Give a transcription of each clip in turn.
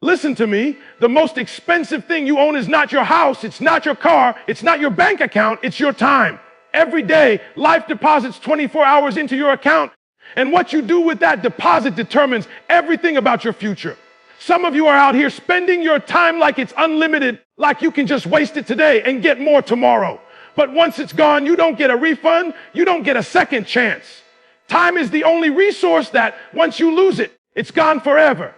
Listen to me. The most expensive thing you own is not your house. It's not your car. It's not your bank account. It's your time. Every day, life deposits 24 hours into your account. And what you do with that deposit determines everything about your future. Some of you are out here spending your time like it's unlimited, like you can just waste it today and get more tomorrow. But once it's gone, you don't get a refund. You don't get a second chance. Time is the only resource that once you lose it, it's gone forever.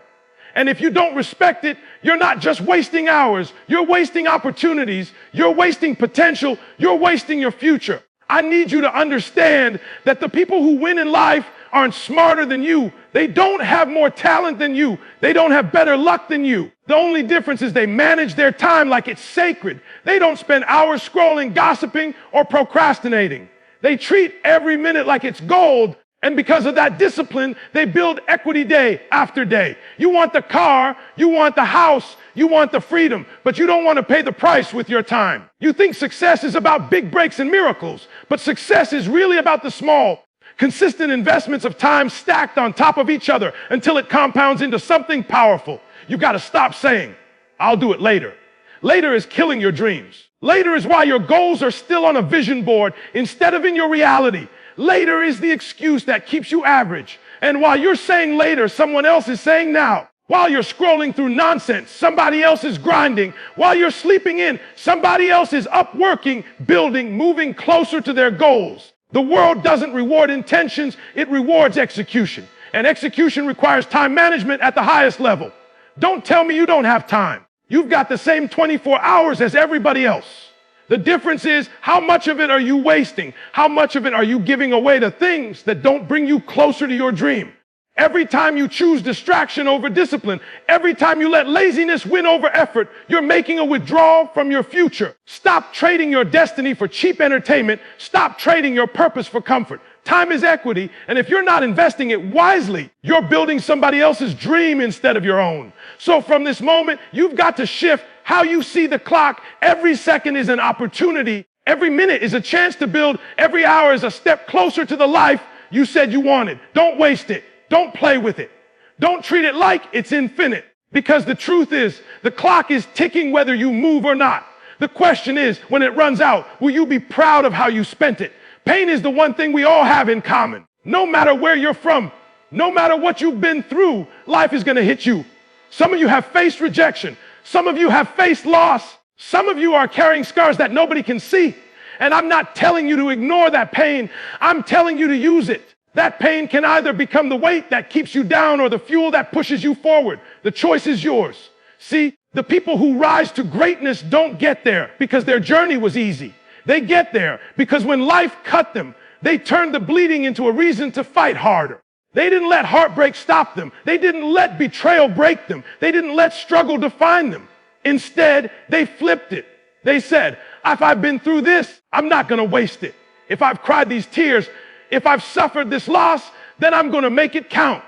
And if you don't respect it, you're not just wasting hours, you're wasting opportunities, you're wasting potential, you're wasting your future. I need you to understand that the people who win in life aren't smarter than you. They don't have more talent than you. They don't have better luck than you. The only difference is they manage their time like it's sacred. They don't spend hours scrolling, gossiping, or procrastinating. They treat every minute like it's gold. And because of that discipline, they build equity day after day. You want the car, you want the house, you want the freedom, but you don't want to pay the price with your time. You think success is about big breaks and miracles, but success is really about the small, consistent investments of time stacked on top of each other until it compounds into something powerful. You got to stop saying, I'll do it later. Later is killing your dreams. Later is why your goals are still on a vision board instead of in your reality. Later is the excuse that keeps you average. And while you're saying later, someone else is saying now. While you're scrolling through nonsense, somebody else is grinding. While you're sleeping in, somebody else is up working, building, moving closer to their goals. The world doesn't reward intentions, it rewards execution. And execution requires time management at the highest level. Don't tell me you don't have time. You've got the same 24 hours as everybody else. The difference is, how much of it are you wasting? How much of it are you giving away to things that don't bring you closer to your dream? Every time you choose distraction over discipline, every time you let laziness win over effort, you're making a withdrawal from your future. Stop trading your destiny for cheap entertainment. Stop trading your purpose for comfort. Time is equity, and if you're not investing it wisely, you're building somebody else's dream instead of your own. So from this moment, you've got to shift how you see the clock. Every second is an opportunity. Every minute is a chance to build. Every hour is a step closer to the life you said you wanted. Don't waste it. Don't play with it. Don't treat it like it's infinite. Because the truth is, the clock is ticking whether you move or not. The question is, when it runs out, will you be proud of how you spent it? Pain is the one thing we all have in common. No matter where you're from, no matter what you've been through, life is going to hit you. Some of you have faced rejection. Some of you have faced loss. Some of you are carrying scars that nobody can see. And I'm not telling you to ignore that pain. I'm telling you to use it. That pain can either become the weight that keeps you down or the fuel that pushes you forward. The choice is yours. See, the people who rise to greatness don't get there because their journey was easy. They get there because when life cut them, they turned the bleeding into a reason to fight harder. They didn't let heartbreak stop them. They didn't let betrayal break them. They didn't let struggle define them. Instead, they flipped it. They said, if I've been through this, I'm not going to waste it. If I've cried these tears, if I've suffered this loss, then I'm going to make it count.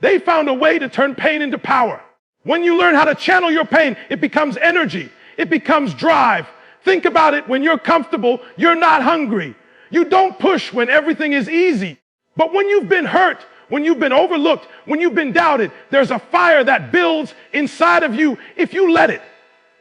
They found a way to turn pain into power. When you learn how to channel your pain, it becomes energy. It becomes drive. Think about it. When you're comfortable, you're not hungry. You don't push when everything is easy. But when you've been hurt, when you've been overlooked, when you've been doubted, there's a fire that builds inside of you if you let it.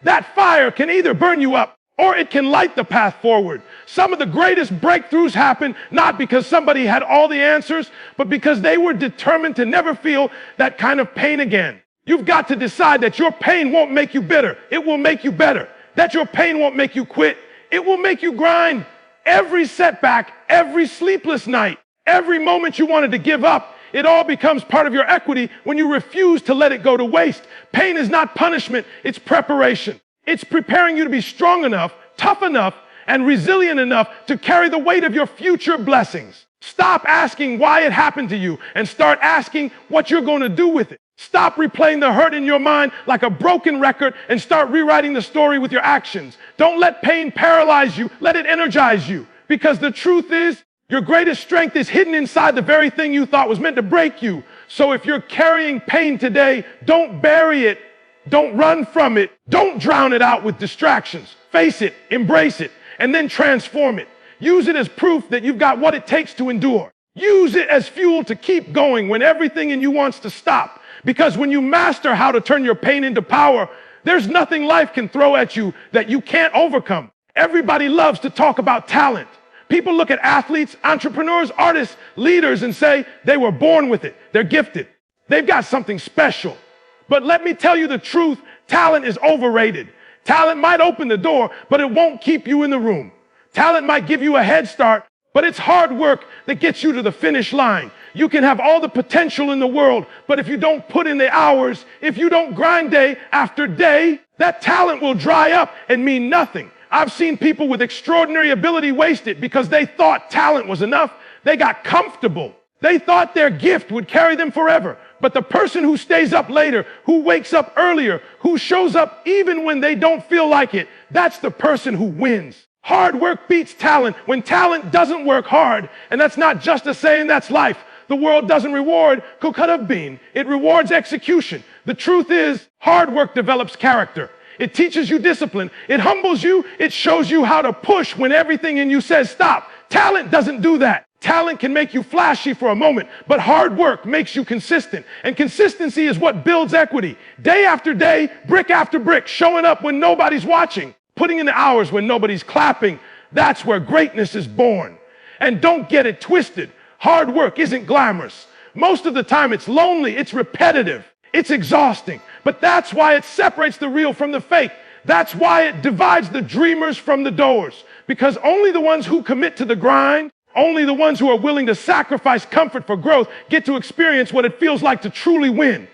That fire can either burn you up or it can light the path forward. Some of the greatest breakthroughs happen not because somebody had all the answers, but because they were determined to never feel that kind of pain again. You've got to decide that your pain won't make you bitter. It will make you better. That your pain won't make you quit. It will make you grind. Every setback, every sleepless night, every moment you wanted to give up, it all becomes part of your equity when you refuse to let it go to waste. Pain is not punishment, it's preparation. It's preparing you to be strong enough, tough enough, and resilient enough to carry the weight of your future blessings. Stop asking why it happened to you and start asking what you're going to do with it. Stop replaying the hurt in your mind like a broken record and start rewriting the story with your actions. Don't let pain paralyze you. Let it energize you. Because the truth is, your greatest strength is hidden inside the very thing you thought was meant to break you. So if you're carrying pain today, don't bury it. Don't run from it. Don't drown it out with distractions. Face it, embrace it, and then transform it. Use it as proof that you've got what it takes to endure. Use it as fuel to keep going when everything in you wants to stop. Because when you master how to turn your pain into power, there's nothing life can throw at you that you can't overcome. Everybody loves to talk about talent. People look at athletes, entrepreneurs, artists, leaders, and say they were born with it. They're gifted. They've got something special. But let me tell you the truth, talent is overrated. Talent might open the door, but it won't keep you in the room. Talent might give you a head start, but it's hard work that gets you to the finish line. You can have all the potential in the world, but if you don't put in the hours, if you don't grind day after day, that talent will dry up and mean nothing. I've seen people with extraordinary ability waste it because they thought talent was enough. They got comfortable. They thought their gift would carry them forever. But the person who stays up later, who wakes up earlier, who shows up even when they don't feel like it, that's the person who wins. Hard work beats talent when talent doesn't work hard. And that's not just a saying, that's life. The world doesn't reward coconut of bean. It rewards execution. The truth is, hard work develops character. It teaches you discipline. It humbles you. It shows you how to push when everything in you says stop. Talent doesn't do that. Talent can make you flashy for a moment, but hard work makes you consistent. And consistency is what builds equity. Day after day, brick after brick, showing up when nobody's watching, putting in the hours when nobody's clapping. That's where greatness is born. And don't get it twisted. Hard work isn't glamorous. Most of the time it's lonely, it's repetitive, it's exhausting. But that's why it separates the real from the fake. That's why it divides the dreamers from the doers. Because only the ones who commit to the grind, only the ones who are willing to sacrifice comfort for growth get to experience what it feels like to truly win.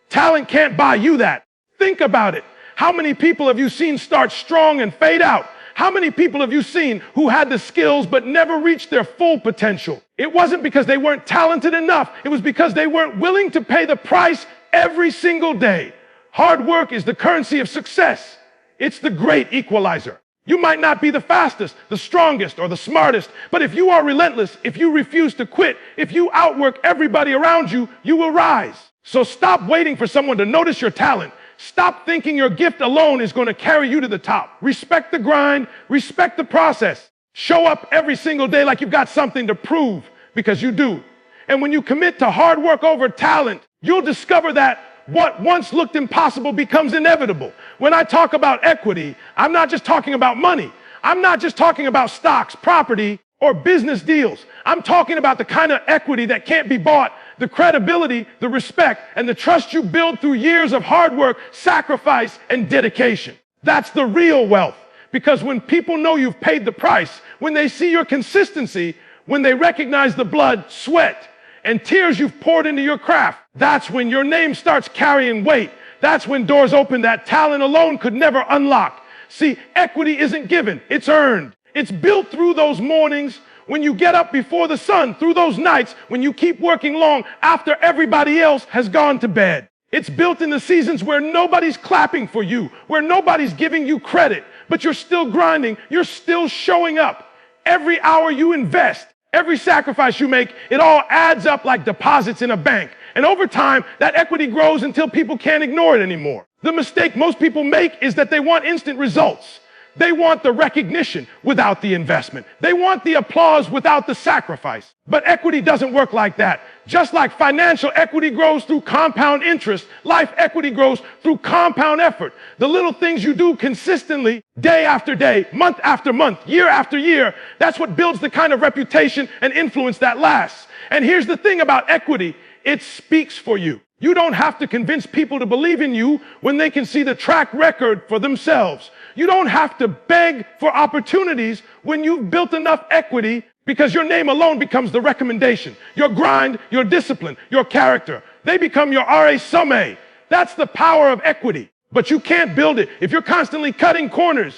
Talent can't buy you that. Think about it. How many people have you seen start strong and fade out? How many people have you seen who had the skills but never reached their full potential? It wasn't because they weren't talented enough. It was because they weren't willing to pay the price every single day. Hard work is the currency of success. It's the great equalizer. You might not be the fastest, the strongest, or the smartest, but if you are relentless, if you refuse to quit, if you outwork everybody around you, you will rise. So stop waiting for someone to notice your talent. Stop thinking your gift alone is going to carry you to the top. Respect the grind, respect the process. Show up every single day like you've got something to prove, because you do. And when you commit to hard work over talent, you'll discover that what once looked impossible becomes inevitable. When I talk about equity, I'm not just talking about money. I'm not just talking about stocks, property, or business deals. I'm talking about the kind of equity that can't be bought, the credibility, the respect, and the trust you build through years of hard work, sacrifice, and dedication. That's the real wealth. Because when people know you've paid the price, when they see your consistency, when they recognize the blood, sweat, and tears you've poured into your craft, that's when your name starts carrying weight. That's when doors open that talent alone could never unlock. See, equity isn't given, it's earned. It's built through those mornings when you get up before the sun, through those nights when you keep working long after everybody else has gone to bed. It's built in the seasons where nobody's clapping for you, where nobody's giving you credit, but you're still grinding, you're still showing up. Every hour you invest, every sacrifice you make, it all adds up like deposits in a bank. And over time, that equity grows until people can't ignore it anymore. The mistake most people make is that they want instant results. They want the recognition without the investment. They want the applause without the sacrifice. But equity doesn't work like that. Just like financial equity grows through compound interest, life equity grows through compound effort. The little things you do consistently, day after day, month after month, year after year, that's what builds the kind of reputation and influence that lasts. And here's the thing about equity, it speaks for you. You don't have to convince people to believe in you when they can see the track record for themselves. You don't have to beg for opportunities when you've built enough equity, because your name alone becomes the recommendation. Your grind, your discipline, your character, they become your RA Summe. That's the power of equity. But you can't build it if you're constantly cutting corners.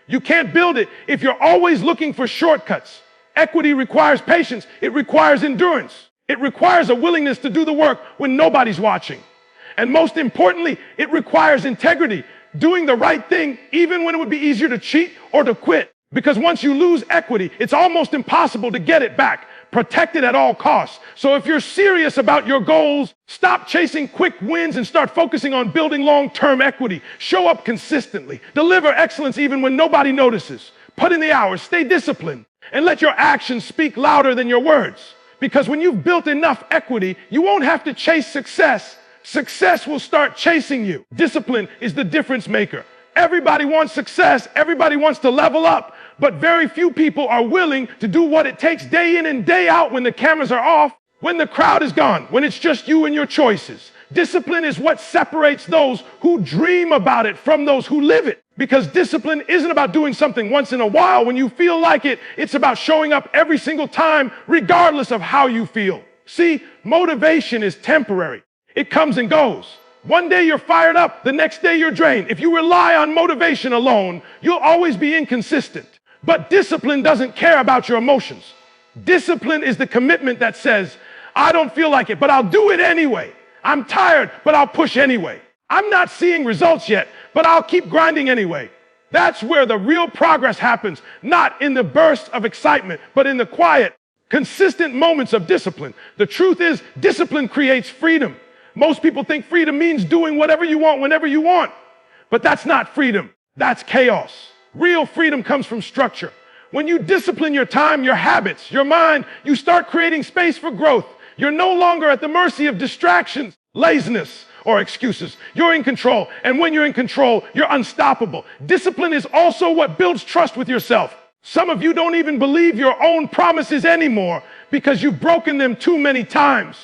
You can't build it if you're always looking for shortcuts. Equity requires patience. It requires endurance. It requires a willingness to do the work when nobody's watching. And most importantly, it requires integrity, doing the right thing even when it would be easier to cheat or to quit. Because once you lose equity, it's almost impossible to get it back. Protect it at all costs. So if you're serious about your goals, stop chasing quick wins and start focusing on building long-term equity. Show up consistently. Deliver excellence even when nobody notices. Put in the hours, stay disciplined, and let your actions speak louder than your words. Because when you've built enough equity, you won't have to chase success. Success will start chasing you. Discipline is the difference maker. Everybody wants success. Everybody wants to level up. But very few people are willing to do what it takes day in and day out when the cameras are off, when the crowd is gone, when it's just you and your choices. Discipline is what separates those who dream about it from those who live it. Because discipline isn't about doing something once in a while when you feel like it. It's about showing up every single time, regardless of how you feel. See, motivation is temporary. It comes and goes. One day you're fired up, the next day you're drained. If you rely on motivation alone, you'll always be inconsistent. But discipline doesn't care about your emotions. Discipline is the commitment that says, I don't feel like it, but I'll do it anyway. I'm tired, but I'll push anyway. I'm not seeing results yet, but I'll keep grinding anyway. That's where the real progress happens, not in the bursts of excitement, but in the quiet, consistent moments of discipline. The truth is, discipline creates freedom. Most people think freedom means doing whatever you want whenever you want. But that's not freedom. That's chaos. Real freedom comes from structure. When you discipline your time, your habits, your mind, you start creating space for growth. You're no longer at the mercy of distractions, laziness, or excuses. You're in control. And when you're in control, you're unstoppable. Discipline is also what builds trust with yourself. Some of you don't even believe your own promises anymore because you've broken them too many times.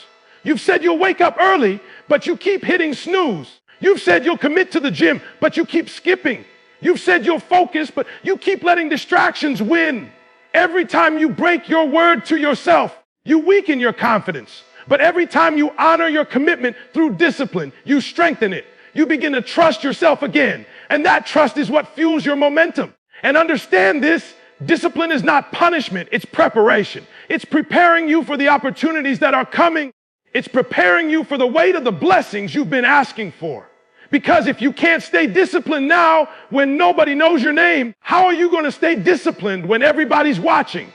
You've said you'll wake up early, but you keep hitting snooze. You've said you'll commit to the gym, but you keep skipping. You've said you'll focus, but you keep letting distractions win. Every time you break your word to yourself, you weaken your confidence. But every time you honor your commitment through discipline, you strengthen it. You begin to trust yourself again. And that trust is what fuels your momentum. And understand this, discipline is not punishment, it's preparation. It's preparing you for the opportunities that are coming. It's preparing you for the weight of the blessings you've been asking for. Because if you can't stay disciplined now when nobody knows your name, how are you going to stay disciplined when everybody's watching?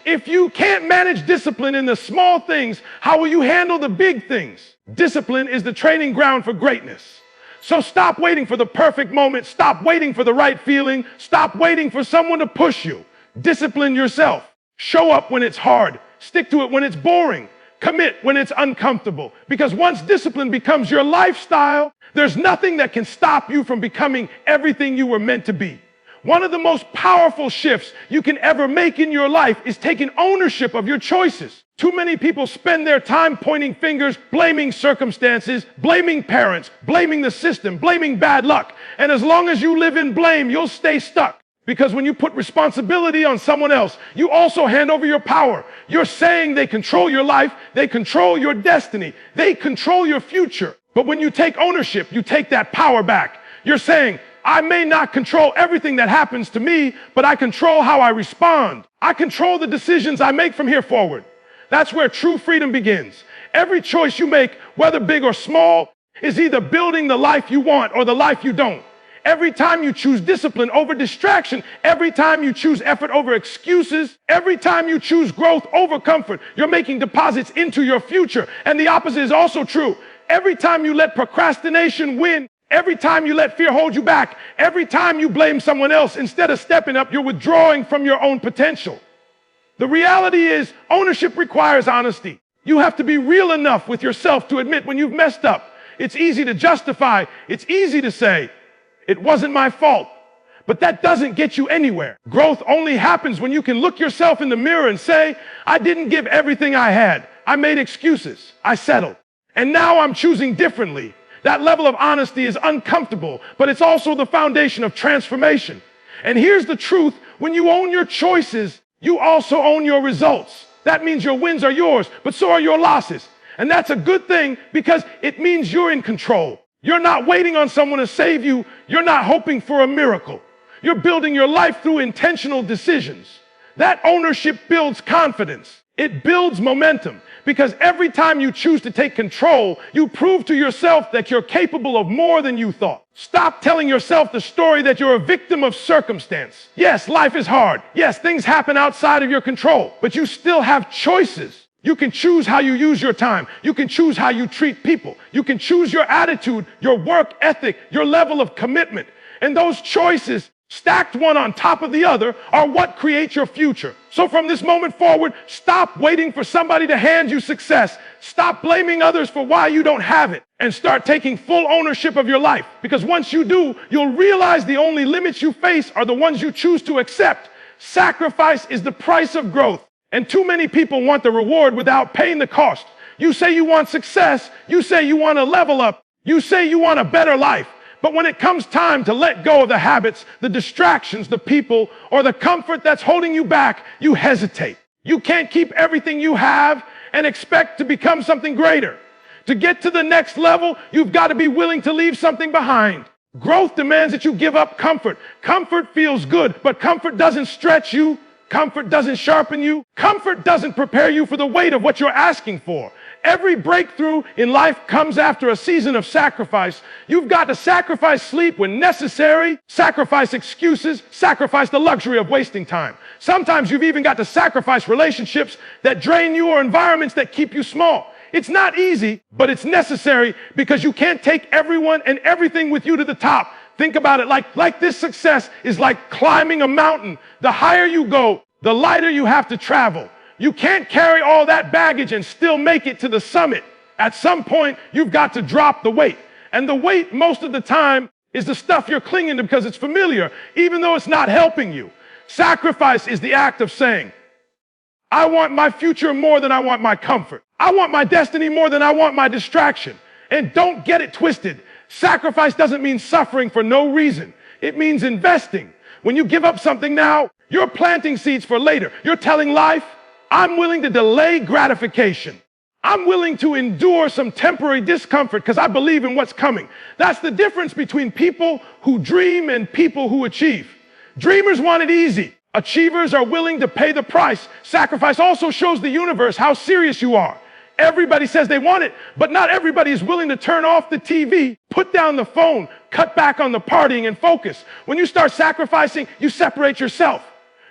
If you can't manage discipline in the small things, how will you handle the big things? Discipline is the training ground for greatness. So stop waiting for the perfect moment. Stop waiting for the right feeling. Stop waiting for someone to push you. Discipline yourself. Show up when it's hard. Stick to it when it's boring. Commit when it's uncomfortable. Because once discipline becomes your lifestyle, there's nothing that can stop you from becoming everything you were meant to be. One of the most powerful shifts you can ever make in your life is taking ownership of your choices. Too many people spend their time pointing fingers, blaming circumstances, blaming parents, blaming the system, blaming bad luck. And as long as you live in blame, you'll stay stuck. Because when you put responsibility on someone else, you also hand over your power. You're saying they control your life, they control your destiny, they control your future. But when you take ownership, you take that power back. You're saying, I may not control everything that happens to me, but I control how I respond. I control the decisions I make from here forward. That's where true freedom begins. Every choice you make, whether big or small, is either building the life you want or the life you don't. Every time you choose discipline over distraction, every time you choose effort over excuses, every time you choose growth over comfort, you're making deposits into your future. And the opposite is also true. Every time you let procrastination win, every time you let fear hold you back, every time you blame someone else, instead of stepping up, you're withdrawing from your own potential. The reality is, ownership requires honesty. You have to be real enough with yourself to admit when you've messed up. It's easy to justify. It's easy to say, it wasn't my fault. But that doesn't get you anywhere. Growth only happens when you can look yourself in the mirror and say, I didn't give everything I had. I made excuses. I settled. And now I'm choosing differently. That level of honesty is uncomfortable, but it's also the foundation of transformation. And here's the truth. When you own your choices, you also own your results. That means your wins are yours, but so are your losses. And that's a good thing because it means you're in control. You're not waiting on someone to save you. You're not hoping for a miracle. You're building your life through intentional decisions. That ownership builds confidence. It builds momentum because every time you choose to take control, you prove to yourself that you're capable of more than you thought. Stop telling yourself the story that you're a victim of circumstance. Yes, life is hard. Yes, things happen outside of your control, but you still have choices. You can choose how you use your time. You can choose how you treat people. You can choose your attitude, your work ethic, your level of commitment. And those choices stacked one on top of the other, are what create your future. So from this moment forward, stop waiting for somebody to hand you success. Stop blaming others for why you don't have it, and start taking full ownership of your life. Because once you do, you'll realize the only limits you face are the ones you choose to accept. Sacrifice is the price of growth. And too many people want the reward without paying the cost. You say you want success. You say you want to level up. You say you want a better life. But when it comes time to let go of the habits, the distractions, the people, or the comfort that's holding you back, you hesitate. You can't keep everything you have and expect to become something greater. To get to the next level, you've got to be willing to leave something behind. Growth demands that you give up comfort. Comfort feels good, but comfort doesn't stretch you. Comfort doesn't sharpen you. Comfort doesn't prepare you for the weight of what you're asking for. Every breakthrough in life comes after a season of sacrifice. You've got to sacrifice sleep when necessary, sacrifice excuses, sacrifice the luxury of wasting time. Sometimes you've even got to sacrifice relationships that drain you or environments that keep you small. It's not easy, but it's necessary, because you can't take everyone and everything with you to the top. Think about it like this success is like climbing a mountain. The higher you go, the lighter you have to travel. You can't carry all that baggage and still make it to the summit. At some point, you've got to drop the weight. And the weight, most of the time, is the stuff you're clinging to because it's familiar, even though it's not helping you. Sacrifice is the act of saying, I want my future more than I want my comfort. I want my destiny more than I want my distraction. And don't get it twisted. Sacrifice doesn't mean suffering for no reason. It means investing. When you give up something now, you're planting seeds for later. You're telling life, I'm willing to delay gratification. I'm willing to endure some temporary discomfort because I believe in what's coming. That's the difference between people who dream and people who achieve. Dreamers want it easy. Achievers are willing to pay the price. Sacrifice also shows the universe how serious you are. Everybody says they want it, but not everybody is willing to turn off the TV, put down the phone, cut back on the partying, and focus. When you start sacrificing, you separate yourself.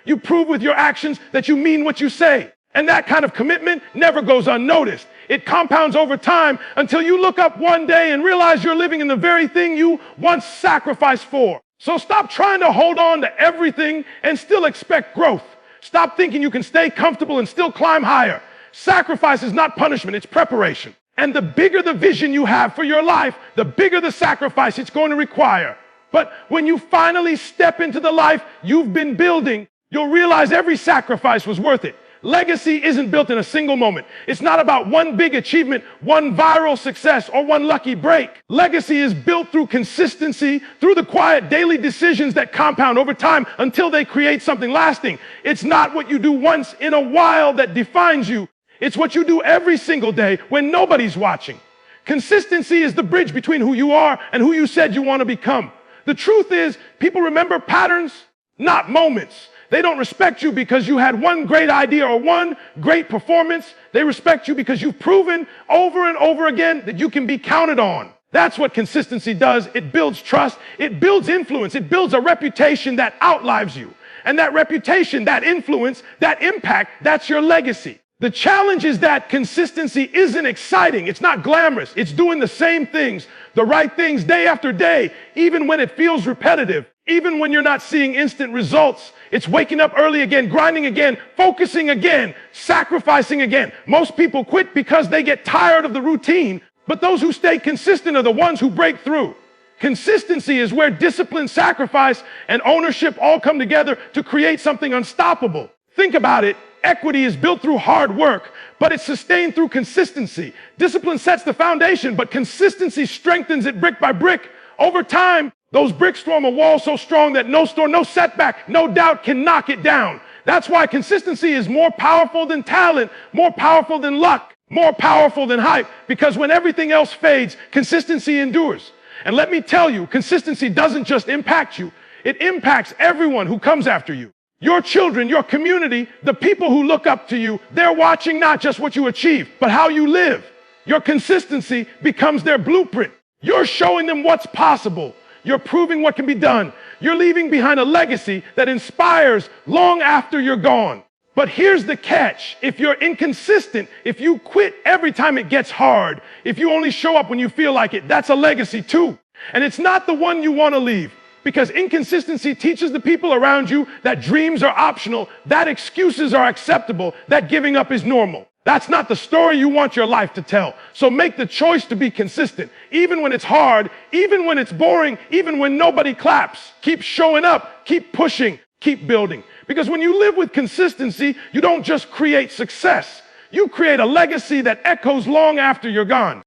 You prove with your actions that you mean what you say. And that kind of commitment never goes unnoticed. It compounds over time until you look up one day and realize you're living in the very thing you once sacrificed for. So stop trying to hold on to everything and still expect growth. Stop thinking you can stay comfortable and still climb higher. Sacrifice is not punishment, it's preparation. And the bigger the vision you have for your life, the bigger the sacrifice it's going to require. But when you finally step into the life you've been building, you'll realize every sacrifice was worth it. Legacy isn't built in a single moment. It's not about one big achievement, one viral success, or one lucky break. Legacy is built through consistency, through the quiet daily decisions that compound over time until they create something lasting. It's not what you do once in a while that defines you. It's what you do every single day when nobody's watching. Consistency is the bridge between who you are and who you said you want to become. The truth is, people remember patterns, not moments. They don't respect you because you had one great idea or one great performance. They respect you because you've proven over and over again that you can be counted on. That's what consistency does. It builds trust. It builds influence. It builds a reputation that outlives you. And that reputation, that influence, that impact, that's your legacy. The challenge is that consistency isn't exciting. It's not glamorous. It's doing the same things, the right things day after day, even when it feels repetitive, even when you're not seeing instant results. It's waking up early again, grinding again, focusing again, sacrificing again. Most people quit because they get tired of the routine, but those who stay consistent are the ones who break through. Consistency is where discipline, sacrifice, and ownership all come together to create something unstoppable. Think about it. Equity is built through hard work, but it's sustained through consistency. Discipline sets the foundation, but consistency strengthens it brick by brick. Over time, those bricks form a wall so strong that no storm, no setback, no doubt can knock it down. That's why consistency is more powerful than talent, more powerful than luck, more powerful than hype, because when everything else fades, consistency endures. And let me tell you, consistency doesn't just impact you, it impacts everyone who comes after you. Your children, your community, the people who look up to you, they're watching not just what you achieve, but how you live. Your consistency becomes their blueprint. You're showing them what's possible. You're proving what can be done. You're leaving behind a legacy that inspires long after you're gone. But here's the catch. If you're inconsistent, if you quit every time it gets hard, if you only show up when you feel like it, that's a legacy too. And it's not the one you want to leave. Because inconsistency teaches the people around you that dreams are optional, that excuses are acceptable, that giving up is normal. That's not the story you want your life to tell. So make the choice to be consistent, even when it's hard, even when it's boring, even when nobody claps. Keep showing up, keep pushing, keep building. Because when you live with consistency, you don't just create success. You create a legacy that echoes long after you're gone.